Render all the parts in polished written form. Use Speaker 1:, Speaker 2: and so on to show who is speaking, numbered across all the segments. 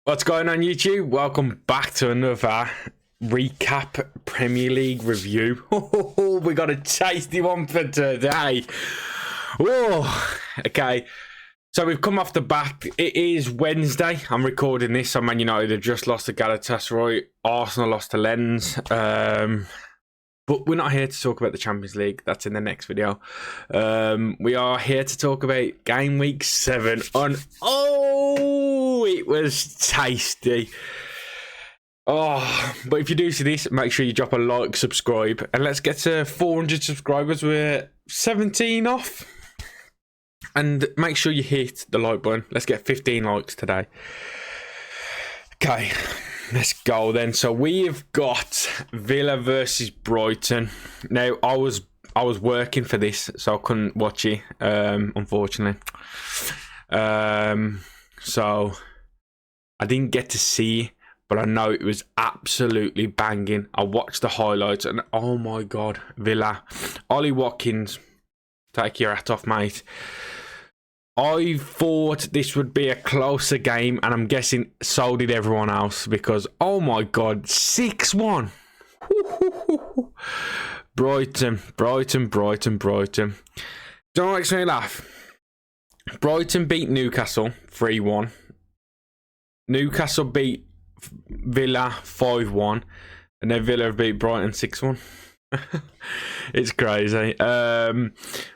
Speaker 1: What's going on, YouTube? Welcome back to another recap Premier League review. We got a tasty one for today. Oh, okay. So we've come off the back. It is Wednesday. I'm recording this. So Man United have just lost to Galatasaray. Arsenal lost to Lens. But we're not here to talk about the Champions League. That's in the next video. We are here to talk about game week 7 on... Oh, it was tasty. Oh, but if you do see this, make sure you drop a like, subscribe. And let's get to 400 subscribers. We're 17 off. And make sure you hit the like button. Let's get 15 likes today. Okay. Let's go then. So we've got Villa versus Brighton. Now I was working for this, so I couldn't watch it, unfortunately. So I didn't get to see, but I know it was absolutely banging. I watched the highlights and oh my god, Villa. Ollie Watkins, take your hat off, mate. I thought this would be a closer game, and I'm guessing so did everyone else, because, oh my god, 6-1. Brighton. Don't make me laugh. Brighton beat Newcastle 3-1. Newcastle beat Villa 5-1. And then Villa beat Brighton 6-1. It's crazy.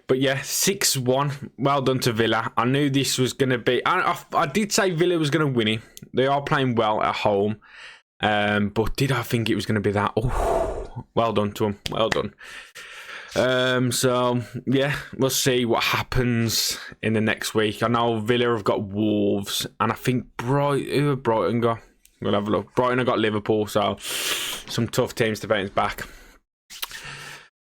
Speaker 1: But yeah, 6-1. Well done to Villa. I knew this was going to be... I did say Villa was going to win it. They are playing well at home. But did I think it was going to be that? Oh, well done to them. Well done. So, yeah, we'll see what happens in the next week. I know Villa have got Wolves. And I think who have Brighton got? We'll have a look. Brighton have got Liverpool. So, some tough teams to bounce back.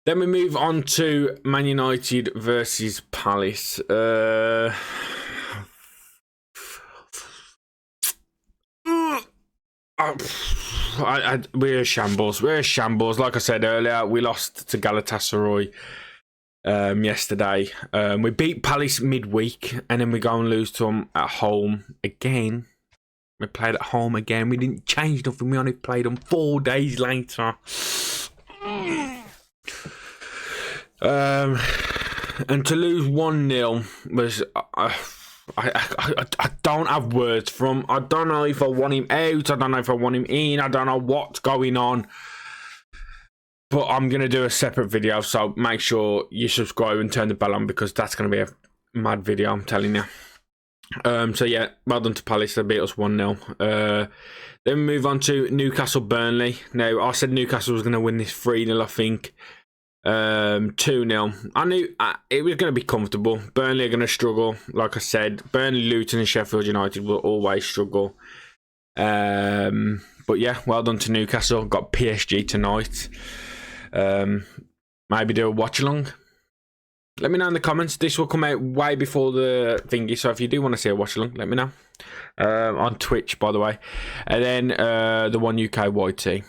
Speaker 1: Then we move on to Man United versus Palace. We're a shambles. We're a shambles. Like I said earlier, we lost to Galatasaray yesterday. We beat Palace midweek, and then we go and lose to them at home again. We played at home again. We didn't change nothing. We only played them 4 days later. And to lose 1-0 was I don't have words from. I don't know if I want him out, I don't know if I want him in, I don't know what's going on, but I'm gonna do a separate video, so make sure you subscribe and turn the bell on, because that's gonna be a mad video, I'm telling you. So yeah, well done to Palace. They beat us 1-0. Then we move on to Newcastle Burnley. Now I said Newcastle was gonna win this 3-0, I think. 2-0. I knew it was going to be comfortable. Burnley are going to struggle. Like I said, Burnley, Luton and Sheffield United will always struggle. But yeah, well done to Newcastle. Got PSG tonight. Maybe do a watch along. Let me know in the comments. This will come out way before the thingy, so if you do want to see a watch along, let me know. On Twitch, by the way. And then the One UK YT.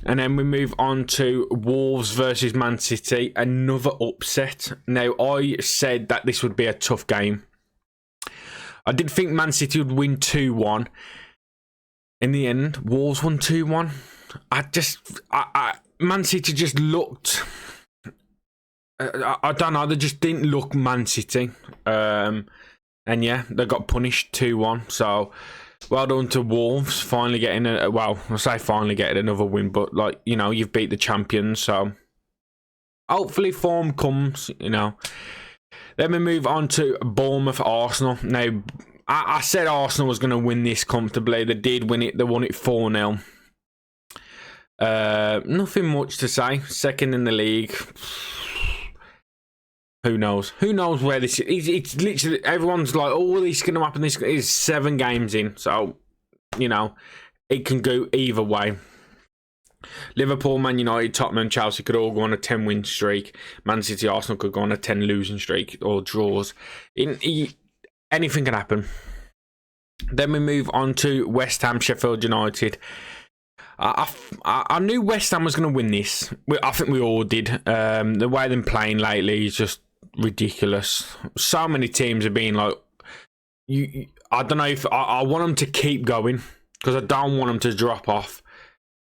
Speaker 1: And then we move on to Wolves versus Man City. Another upset. Now, I said that this would be a tough game. I did think Man City would win 2-1. In the end, Wolves won 2-1. Man City just looked... I don't know, they just didn't look Man City. And yeah, they got punished 2-1. So... well done to Wolves, finally getting I say finally getting another win, but like, you know, you've beat the champions, so hopefully form comes, you know. Then we move on to Bournemouth Arsenal. Now, I said Arsenal was going to win this comfortably. They did win it. They won it 4-0. Nothing much to say. Second in the league. Who knows? Who knows where this is? It's literally, everyone's like, oh, this is going to happen. This is 7 games in. So, you know, it can go either way. Liverpool, Man United, Tottenham, Chelsea could all go on a 10-win streak. Man City, Arsenal could go on a 10-losing streak or draws. Anything can happen. Then we move on to West Ham, Sheffield United. I knew West Ham was going to win this. I think we all did. The way they're playing lately is just ridiculous. So many teams have been like, I don't know if I want them to keep going because I don't want them to drop off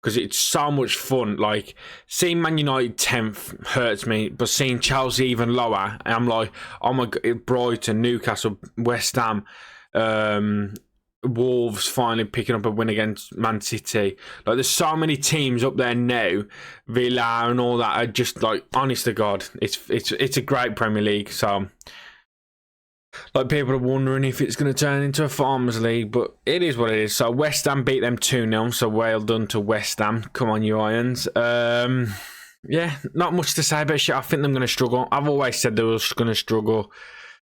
Speaker 1: because it's so much fun. Like seeing Man United 10th hurts me, but seeing Chelsea even lower, I'm like, oh my God, Brighton, Newcastle, West Ham, Wolves finally picking up a win against Man City. Like there's so many teams up there now, Villa and all that are just like, honest to God, it's a great Premier League. So like people are wondering if it's going to turn into a Farmers League, but it is what it is. So West Ham beat them 2-0, so well done to West Ham. Come on, you Irons. Yeah, not much to say about shit. I think they're going to struggle. I've always said they were going to struggle.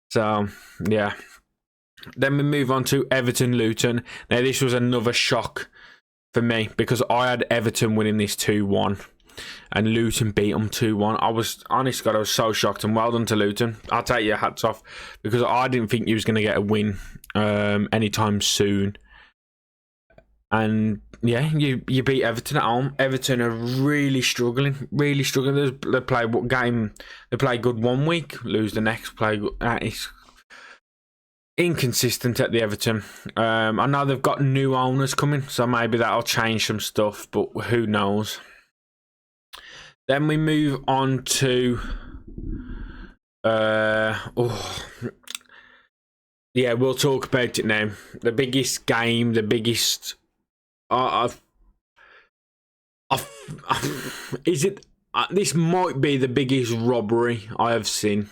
Speaker 1: So, yeah. Then we move on to Everton-Luton. Now, this was another shock for me because I had Everton winning this 2-1 and Luton beat them 2-1. I was, honest God, I was so shocked, and well done to Luton. I'll take your hats off because I didn't think you was going to get a win anytime soon. And yeah, you beat Everton at home. Everton are really struggling, really struggling. They play what game? They play good one week, lose the next. Play good. It's inconsistent at the Everton. I know they've got new owners coming, so maybe that'll change some stuff, but who knows. Then we move on to yeah, we'll talk about it now. The biggest game, the biggest is it this might be the biggest robbery I have seen.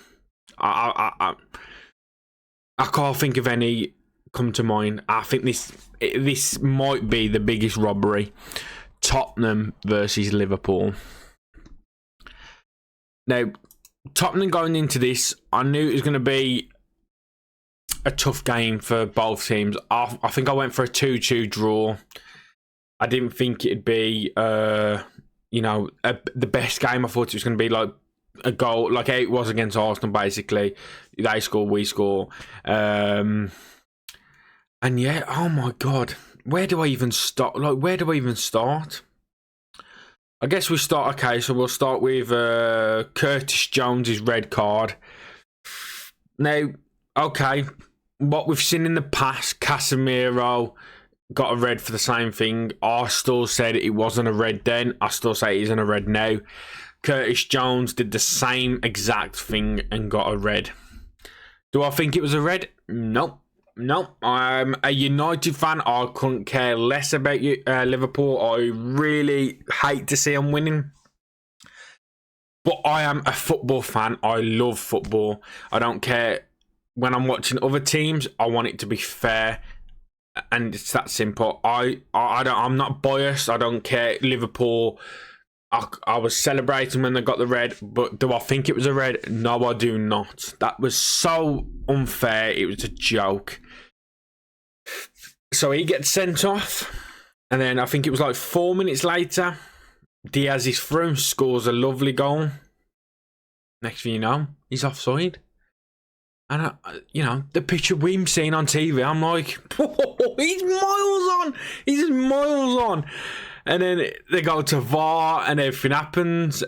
Speaker 1: I can't think of any come to mind. I think this might be the biggest robbery. Tottenham versus Liverpool. Now, Tottenham going into this, I knew it was going to be a tough game for both teams. I think I went for a 2-2 draw. I didn't think it'd be, the best game. I thought it was going to be like a goal, like it was against Arsenal, basically. They score, we score. And yeah, oh my God. Where do I even start? I guess we start, okay, so we'll start with Curtis Jones's red card. Now, okay, what we've seen in the past, Casemiro got a red for the same thing. I still said it wasn't a red then. I still say it isn't a red now. Curtis Jones did the same exact thing and got a red. Do I think it was a red? Nope. I'm a United fan. I couldn't care less about Liverpool. I really hate to see them winning. But I am a football fan. I love football. I don't care. When I'm watching other teams, I want it to be fair. And it's that simple. I'm not biased. I don't care. Liverpool, I was celebrating when they got the red, but do I think it was a red? No, I do not. That was so unfair. It was a joke. So he gets sent off, and then I think it was like 4 minutes later, Diaz is through, scores a lovely goal. Next thing you know, he's offside. And, the picture we've seen on TV, I'm like, he's miles on. He's miles on. And then they go to VAR and everything happens.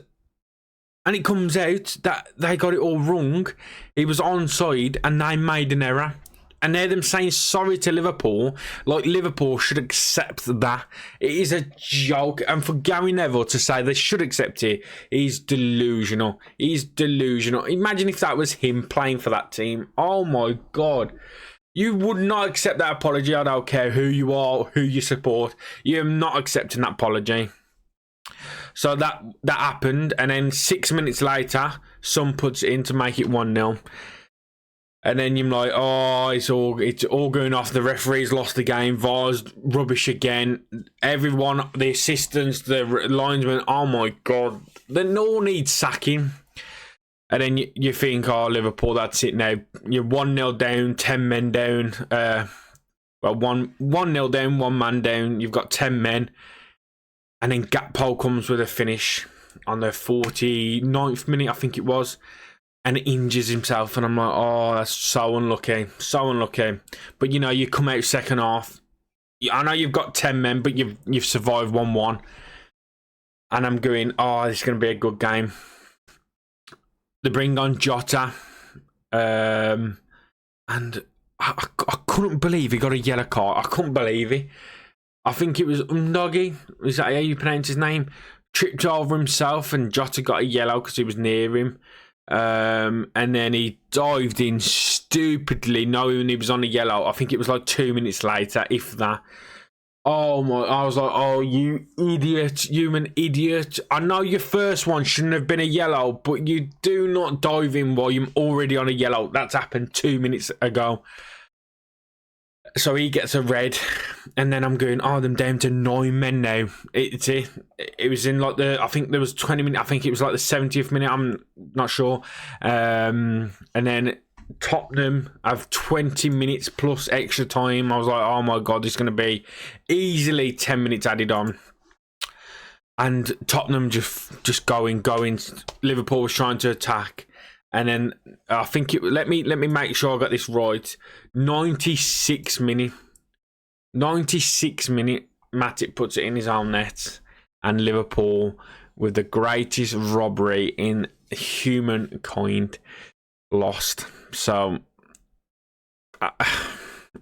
Speaker 1: And it comes out that they got it all wrong. He was onside and they made an error. And they're them saying sorry to Liverpool. Like Liverpool should accept that. It is a joke. And for Gary Neville to say they should accept it, he's delusional. He's delusional. Imagine if that was him playing for that team. Oh my God. You would not accept that apology. I don't care who you are, who you support. You're not accepting that apology. So that happened. And then 6 minutes later, Son puts it in to make it 1-0. And then you're like, oh, it's all going off. The referee's lost the game. VAR's rubbish again. Everyone, the assistants, the linesmen, oh my God. They all need sacking. And then you think, oh, Liverpool, that's it now. You're 1-0 down, 10 men down. 1-0 down, 1 man down. You've got 10 men. And then Gakpo comes with a finish on the 49th minute, I think it was. And injures himself, and I'm like, oh, that's so unlucky, so unlucky. But you come out second half. I know you've got 10 men, but you've survived 1-1. And I'm going, oh, this is going to be a good game. They bring on Jota, and I couldn't believe he got a yellow card. I couldn't believe it. I think it was Undogi. Is that how you pronounce his name? Tripped over himself and Jota got a yellow because he was near him. And then he dived in stupidly knowing he was on a yellow. I think it was like 2 minutes later, if that. Oh my, I was like, oh, you idiot, human idiot. I know your first one shouldn't have been a yellow, but you do not dive in while you're already on a yellow. That's happened 2 minutes ago. So he gets a red, and then I'm going, oh, them down to 9 men now. It was in like I think there was 20 minutes, I think it was like the 70th minute, I'm not sure. And then Tottenham have 20 minutes plus extra time. I was like, oh my God, this is going to be easily 10 minutes added on. And Tottenham just going. Liverpool was trying to attack. And then I think let me make sure I got this right. 96 minute. Matip puts it in his own net, and Liverpool, with the greatest robbery in humankind, lost. So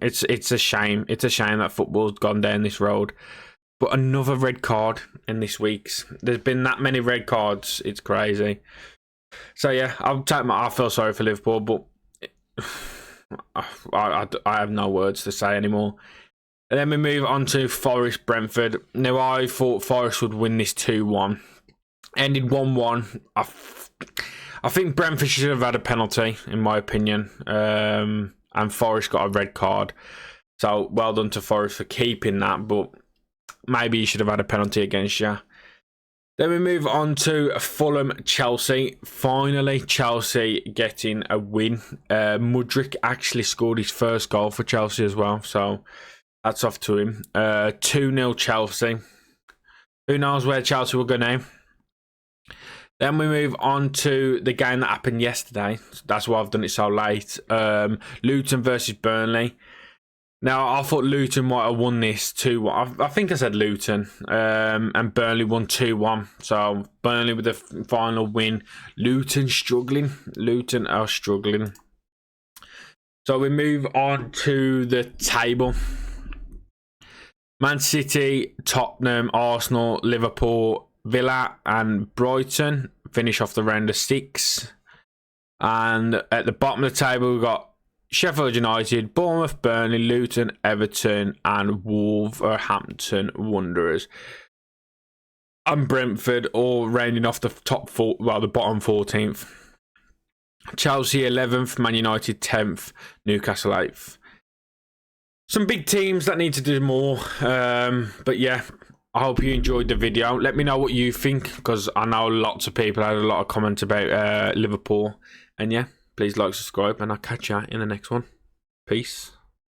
Speaker 1: it's a shame. It's a shame that football's gone down this road. But another red card in this week's. There's been that many red cards. It's crazy. So yeah, I feel sorry for Liverpool, but I have no words to say anymore. And then we move on to Forest Brentford. Now I thought Forest would win this 2-1. Ended 1-1. I think Brentford should have had a penalty, in my opinion. And Forest got a red card. So well done to Forest for keeping that, but maybe you should have had a penalty against you. Then we move on to Fulham-Chelsea. Finally, Chelsea getting a win. Mudryk actually scored his first goal for Chelsea as well, so that's off to him. 2-0 Chelsea. Who knows where Chelsea will go now? Then we move on to the game that happened yesterday. That's why I've done it so late. Luton versus Burnley. Now, I thought Luton might have won this 2-1. I think I said Luton. And Burnley won 2-1. So, Burnley with the final win. Luton struggling. Luton are struggling. So, we move on to the table. Man City, Tottenham, Arsenal, Liverpool, Villa and Brighton finish off the round of 6. And at the bottom of the table, we've got Sheffield United, Bournemouth, Burnley, Luton, Everton, and Wolverhampton Wanderers. And Brentford all rounding off the top 4, well, the bottom 14th. Chelsea 11th, Man United 10th, Newcastle 8th. Some big teams that need to do more. But yeah, I hope you enjoyed the video. Let me know what you think, because I know lots of people had a lot of comments about Liverpool. And yeah, please like, subscribe, and I'll catch you in the next one. Peace.